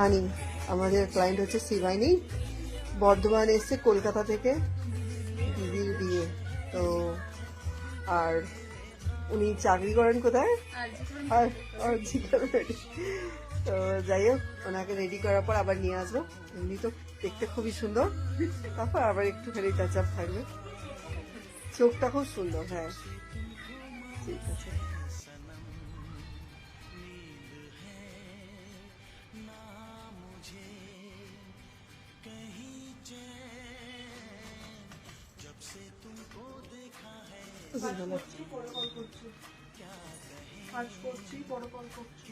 আনি আমাদের ক্লায়েন্ট হচ্ছে শিবানী, বর্ধমান এসছে কলকাতা থেকে, দিদির বিয়ে তো। আর উনি চাকরি করেন কোথায়? আর তো যাই হোক, ওনাকে রেডি করার পর আবার নিয়ে আসবো। এমনি তো দেখতে খুবই সুন্দর, তারপর আবার একটুখানি টাচ আপ থাকবে। চোখটা খুব সুন্দর। হ্যাঁ ঠিক আছে। পরে কল করছি, কাজ করছি, পরে কল করছি।